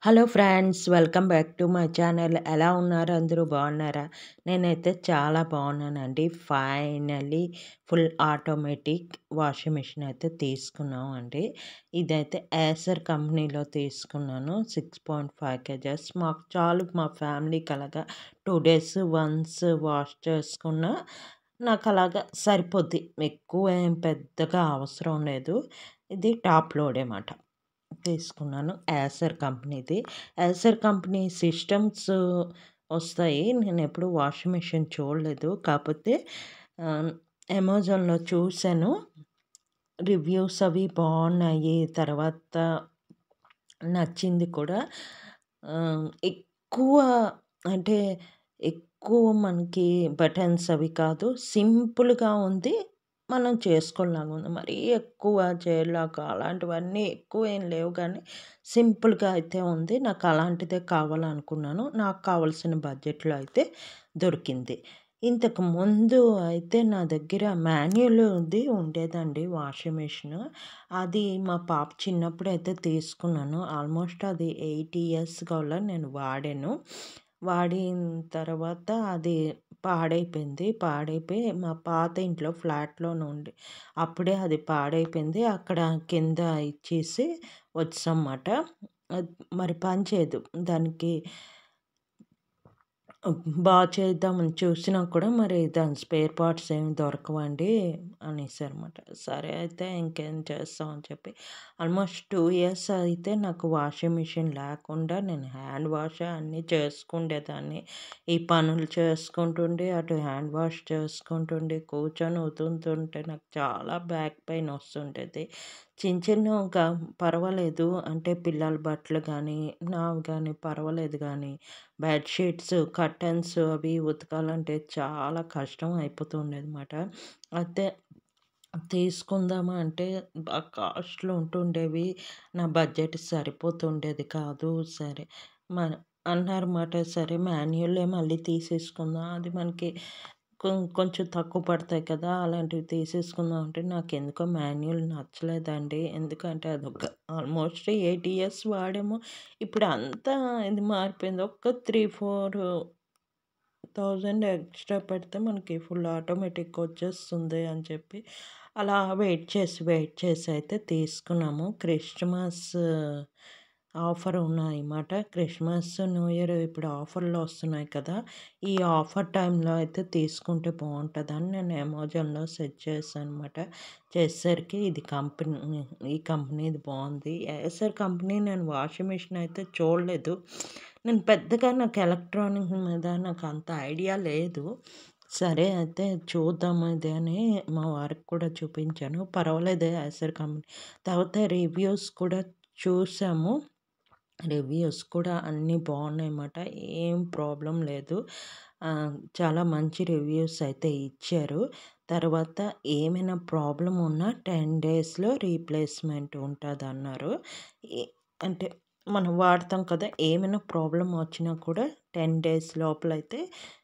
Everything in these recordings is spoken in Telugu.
Hello friends, welcome back to my channel. ఎలా ఉన్నారు? అందరూ బాగున్నారా? నేనైతే చాలా బాగున్నానండి. Finally full automatic washing machine అయితే తీసుకున్నాం అండి. ఇదైతే ఏసర్ కంపెనీలో తీసుకున్నాను. 6.5 కేజెస్ మాకు చాలు, మా ఫ్యామిలీకి అలాగా 2 డేస్ వన్స్ వాష్ చేసుకున్న నాకు అలాగా సరిపోద్ది. ఎక్కువ ఏం పెద్దగా అవసరం లేదు. ఇది టాప్ లోడే మాట. తీసుకున్నాను ఏసర్ కంపెనీది. ఏసర్ కంపెనీ సిస్టమ్స్ వస్తాయి. నేనెప్పుడు వాషింగ్ మిషన్ చూడలేదు. కాపోతే ఆహ్, అమెజాన్‌లో చూసాను. రివ్యూస్ అవి బాగున్నాయి. తర్వాత నచ్చింది కూడా. ఎక్కువ అంటే ఎక్కువ మనకి బటన్స్ అవి కాదు. సింపుల్‌గా ఉంది. మనం చేసుకోలాగా ఉంది. మరీ ఎక్కువ చేయలాగా అలాంటివన్నీ ఎక్కువేం లేవు గానీ, సింపుల్‌గా అయితే ఉంది. నాకు అలాంటిదే కావాలనుకున్నాను. నాకు కావాల్సిన బడ్జెట్‌లో అయితే దొరికింది. ఇంతకు ముందు అయితే నా దగ్గర మాన్యువల్‌ది ఉండేదండి వాషింగ్ మిషను. అది మా పాప చిన్నప్పుడైతే తీసుకున్నాను. ఆల్మోస్ట్ అది 8 ఇయర్స్ గూడా నేను వాడాను. వాడిన తర్వాత అది పాడైపోయింది. పాడైపోయి మా పాత ఇంట్లో ఫ్లాట్‌లోనే ఉండి అప్పుడే అది పాడైపోయింది. అక్కడ కింద ఇచ్చేసి వచ్చామాట. మరి పని చేయదు. దానికి చేద్దామని చూసినా కూడా మరి దాని స్పేర్ పార్ట్స్ ఏమి దొరకవండి అనేసారన్నమాట. సరే అయితే ఇంకేం చేస్తాం అని చెప్పి ఆల్మోస్ట్ 2 ఇయర్స్ అయితే నాకు వాషింగ్ మిషన్ లేకుండా నేను హ్యాండ్ వాషే అన్నీ చేసుకుండేదాన్ని. ఈ పనులు చేసుకుంటుండి, అటు హ్యాండ్ వాష్ చేసుకుంటుండి, కూర్చొని ఉతుకుతుంటే నాకు చాలా బ్యాక్ పెయిన్ వస్తుండేది. చిన్నగా పర్వాలేదు అంటే పిల్లల బట్టలు గానీ, నావి గానీ పర్వాలేదు గానీ బెడ్‌షీట్స్, కర్టెన్స్ అవి ఉతకాలంటే చాలా కష్టం అయిపోతూ ఉండేదన్నమాట. అయితే తీసుకుందామా అంటే కాస్ట్‌లు ఉంటుండేవి. నా బడ్జెట్ సరిపోతుండేది కాదు. సరే మన అన్నారన్నమాట. సరే మాన్యువలే మళ్ళీ తీసేసుకుందాం. అది మనకి కొంచెం తక్కువ పడతాయి కదా! అలాంటివి తీసేసుకుందాం అంటే నాకెందుకో మాన్యువల్ నచ్చలేదండి. ఎందుకంటే అదొక ఆల్మోస్ట్ 8 ఇయర్స్ వాడాము. ఇప్పుడు అంతా ఇది మారిపోయింది. ఒక్క 3, 4,000 ఎక్స్‌ట్రా పెడితే మనకి ఫుల్ ఆటోమేటిక్ వచ్చేస్తుంది అని చెప్పి అలా వెయిట్ చేసి అయితే తీసుకున్నాము. క్రిస్టమస్ ఆఫర్ ఉన్నాయన్నమాట. క్రిస్మస్, న్యూ ఇయర్ ఇప్పుడు ఆఫర్‌లో వస్తున్నాయి కదా! ఈ ఆఫర్ టైంలో అయితే తీసుకుంటే బావుంటదని నేను అమెజాన్‌లో సెర్చ్ చేశానన్నమాట. చేసేసరికి ఇది ఈ కంపెనీది బావుంది. ఏసర్ కంపెనీ నేను వాషింగ్ మిషన్ అయితే చూడలేదు. నేను పెద్దగా నాకు ఎలక్ట్రానిక్ మీద నాకు అంత ఐడియా లేదు. సరే అయితే చూద్దాము ఇది అని మా వారికి కూడా చూపించాను. పర్వాలేదు ఏసర్ కంపెనీ. తర్వాత రివ్యూస్ కూడా చూసాము. రివ్యూస్ కూడా అన్నీ బాగున్నాయన్నమాట. ఏం ప్రాబ్లమ్ లేదు. చాలా మంచి రివ్యూస్ అయితే ఇచ్చారు. తర్వాత ఏమైనా ప్రాబ్లమ్ ఉన్నా 10 డేస్‌లో రీప్లేస్‌మెంట్ ఉంటదన్నారు. ఎ అంటే మనం వాడతాం కదా! ఏమైనా ప్రాబ్లమ్ వచ్చినా కూడా 10 డేస్ లోపలైతే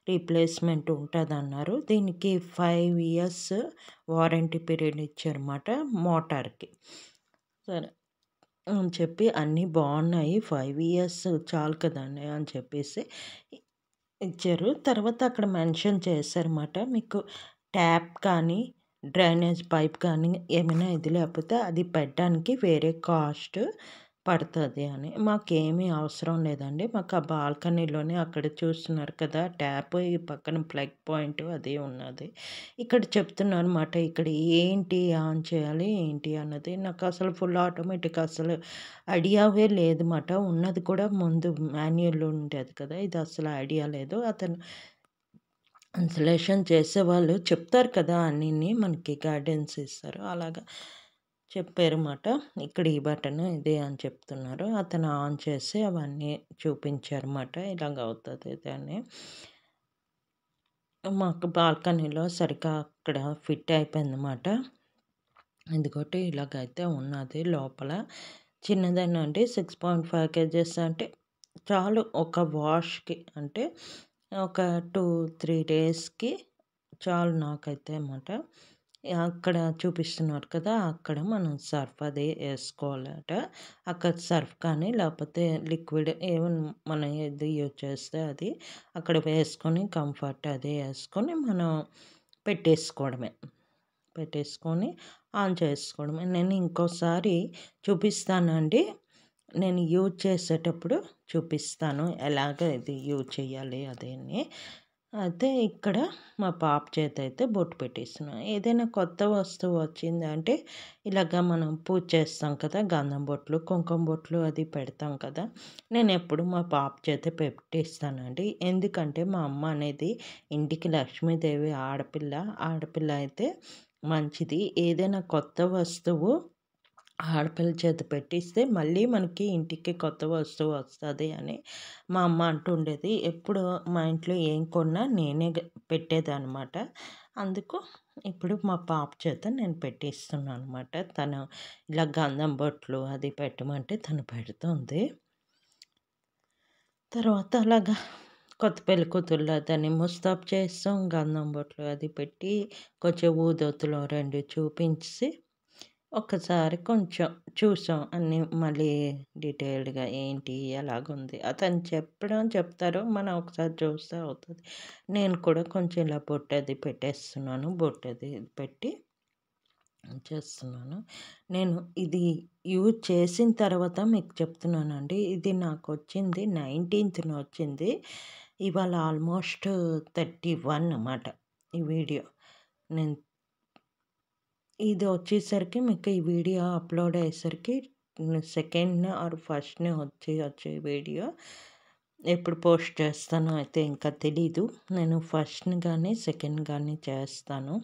రీప్లేస్‌మెంట్ ఉంటదన్నారు. దీనికి 5 ఇయర్స్ వారంటీ పీరియడ్ ఇచ్చారన్నమాట మోటార్‌కి. సరే అని చెప్పి అన్నీ బాగున్నాయి. 5 ఇయర్స్ చాలు కదండీ అని చెప్పేసి ఇచ్చారు. తర్వాత అక్కడ మెన్షన్ చేశారన్నమాట. మీకు ట్యాప్ కానీ, డ్రైనేజ్ పైప్ కానీ ఏమైనా ఇది లేకపోతే అది పెట్టడానికి వేరే కాస్ట్ పడతది అని. మాకేమీ అవసరం లేదండి. మాకు ఆ బాల్కనీలోనే అక్కడ చూస్తున్నారు కదా! ట్యాప్ ఈ పక్కన ప్లగ్ పాయింట్ అది ఉన్నది. ఇక్కడ చెప్తున్నారన్నమాట. ఇక్కడ ఏంటి ఆన్ చేయాలి ఏంటి అన్నది. నాకు అసలు ఫుల్ ఆటోమేటిక్ అసలు ఐడియావే లేదన్నమాట. ఉన్నది కూడా ముందు మాన్యువల్ ఉండేది కదా! ఇది అసలు ఐడియా లేదు. అతను ఇన్‌స్టలేషన్ చేసేవాళ్ళు చెప్తారు కదా! అన్నీని మనకి గైడెన్స్ ఇస్తారు. అలాగా చెప్పారన్నమాట. ఇక్కడ ఈ బటన్ ఇది అని చెప్తున్నారు. అతను ఆన్ చేసి అవన్నీ చూపించారన్నమాట. ఇలాగ అవుతది ఇది అని. మాకు బాల్కనీలో సరిగ్గా అక్కడ ఫిట్ అయిపోయిందన్నమాట. ఇదిగోటి ఇలాగైతే ఉన్నది లోపల. చిన్నదేనండి 6.5 కేజెస్ అంటే చాలు ఒక వాష్‌కి అంటే ఒక 2, 3 డేస్‌కి చాలు నాకైతే అన్నమాట. అక్కడ చూపిస్తున్నారు కదా! అక్కడ మనం సర్ఫ్ అది ఏసుకోవాలట. అక్కడ సర్ఫ్ కానీ లేకపోతే లిక్విడ్ ఏమన్నా మనం ఏది యూజ్ చేస్తే అది అక్కడ వేసుకొని కంఫర్ట్ అది ఏసుకొని మనం పెట్టేసుకోవడమే. పెట్టేసుకొని ఆన్ చేసుకోవడమే. నేను ఇంకోసారి చూపిస్తానండి. నేను యూజ్ చేసేటప్పుడు చూపిస్తాను. ఎలాగ ఇది యూజ్ చేయాలి అదని. అయితే ఇక్కడ మా పాప చేతైతే బొట్టు పెట్టిస్తున్నా. ఏదైనా కొత్త వస్తువు వచ్చిందంటే ఇలాగ మనం పూజ చేస్తాం కదా! గంధం బొట్లు, కుంకుమ బొట్లు అది పెడతాం కదా! నేనెప్పుడు మా పాప చేతే పెట్టిస్తానండి. ఎందుకంటే మా అమ్మ అనేది ఇంటికి లక్ష్మీదేవి ఆడపిల్ల. ఆడపిల్ల అయితే మంచిది. ఏదైనా కొత్త వస్తువు ఆడపిల్ల చేత పెట్టిస్తే మళ్ళీ మనకి ఇంటికి కొత్త వస్తువు వస్తది అని మా అమ్మ అంటుండేది. ఎప్పుడు మా ఇంట్లో ఏం కొన్నా నేనే పెట్టేదనమాట. అందుకు ఇప్పుడు మా పాప చేత నేను పెట్టిస్తున్నాను అనమాట. తను ఇలా గంధం బొట్లు అది పెట్టమంటే తను పెడుతుంది. తర్వాత అలాగా కొత్త పెళ్లి కూతురులా దాన్ని ముస్తాబు చేస్తాం. గంధం బొట్లు అది పెట్టి కొంచెం ఊదొత్తులు 2 చూపించి ఒక్కసారి కొంచెం చూసాం అన్నీ మళ్ళీ డీటెయిల్డ్‌గా ఏంటి, ఎలాగుంది అతను చెప్తారు. మనం ఒకసారి చూస్తే అవుతది. నేను కూడా కొంచెం ఇలా బొట్టది పెట్టేస్తున్నాను. బొట్టది పెట్టి చేస్తున్నాను. నేను ఇది యూజ్ చేసిన తర్వాత మీకు చెప్తున్నానండి. ఇది నాకొచ్చింది 19థ్‌న వచ్చింది. ఇవాళ ఆల్మోస్ట్ 31 అన్నమాట ఈ వీడియో. నేను ఇది వచ్చేసరికి మీకు ఈ వీడియో అప్లోడ్ అయ్యేసరికి సెకండ్ ఆర్ ఫస్ట్‌నే వచ్చే వీడియో. ఎప్పుడు పోస్ట్ చేస్తానో అయితే ఇంకా తెలీదు. నేను ఫస్ట్‌ని గానీ, సెకండ్ గానీ చేస్తాను.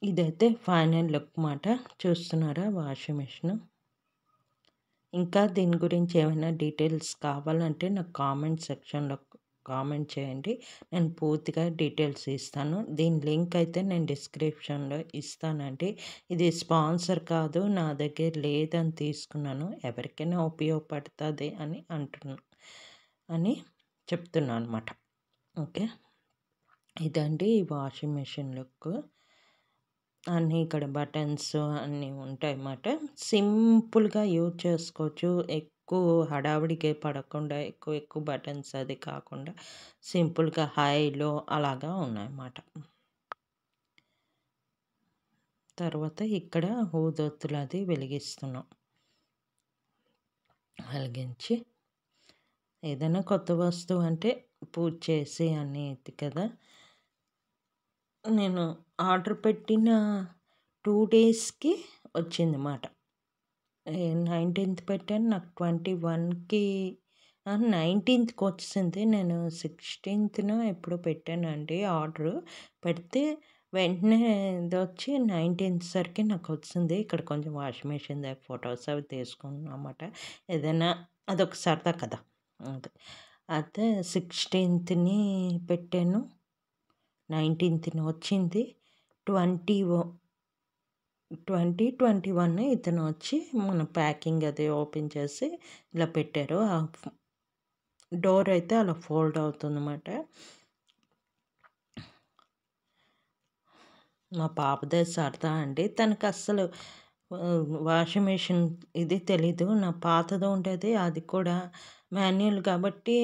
ఇదైతే ఫైనల్ లుక్ మాట. చూస్తున్నారా వాషింగ్ మిషన్. ఇంకా దీని గురించి ఏమైనా డీటెయిల్స్ కావాలంటే నాకు కామెంట్ సెక్షన్‌లో కామెంట్ చేయండి. నేను పూర్తిగా డీటెయిల్స్ ఇస్తాను. దీని లింక్ అయితే నేను డిస్క్రిప్షన్‌లో ఇస్తానండి. ఇది స్పాన్సర్ కాదు. నా దగ్గర లేదని తీసుకున్నాను. ఎవరికైనా ఉపయోగపడుతుంది అని చెప్తున్నాను అనమాట. ఓకే. ఇదండి వాషింగ్ మిషన్ లుక్. అన్నీ ఇక్కడ బటన్స్ అన్నీ ఉంటాయన్నమాట. సింపుల్‌గా యూజ్ చేసుకోవచ్చు. ఎక్కువ హడావిడికి పడకుండా ఎక్కువ బటన్స్ అది కాకుండా సింపుల్‌గా హై, లో అలాగా ఉన్నాయన్నమాట. తర్వాత ఇక్కడ ఊదొత్తులు అది వెలిగిస్తున్నాం. వెలిగించి ఏదైనా కొత్త వస్తువు అంటే పూజ చేసి అనేది కదా! నేను ఆర్డర్ పెట్టిన 2 డేస్‌కి వచ్చిందన్నమాట. 19థ్ పెట్టాను. నాకు 21కి 19థ్‌కి వచ్చింది. నేను 16థ్‌నో ఎప్పుడో పెట్టానండి ఆర్డరు. పెడితే వెంటనే ఇదొచ్చి 19థ్ సరికి నాకు వచ్చింది. ఇక్కడ కొంచెం వాషింగ్ మిషన్ దగ్గర ఫొటోస్ అవి తీసుకున్నాం అన్నమాట. ఏదైనా అదొక సరదా కదా! అదే. అయితే 16థ్‌ని పెట్టాను. 19థ్‌న వచ్చింది. 21 ఇతను వచ్చి మన ప్యాకింగ్ అది ఓపెన్ చేసి ఇలా పెట్టారు. ఆ డోర్ అయితే అలా ఫోల్డ్ అవుతుందన్నమాట. మా పాపదే సరదా అండి. తనకు అస్సలు వాషింగ్ మిషన్ ఇది తెలీదు. నా పాతది ఉండేది. అది కూడా మాన్యువల్ కాబట్టి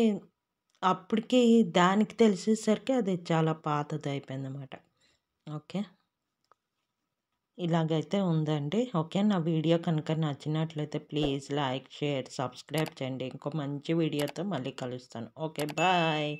అప్పటికి దానికి తెలిసేసరికి అది చాలా పాతదయిపోయిందన్నమాట. ఓకే. ఇలాగైతే ఉందండి. ఓకే. నా వీడియో కనుక నచ్చినట్లయితే ప్లీజ్ లైక్, షేర్, సబ్స్క్రైబ్ చేయండి. ఇంకో మంచి వీడియోతో మళ్ళీ కలుస్తాను. ఓకే. బాయ్.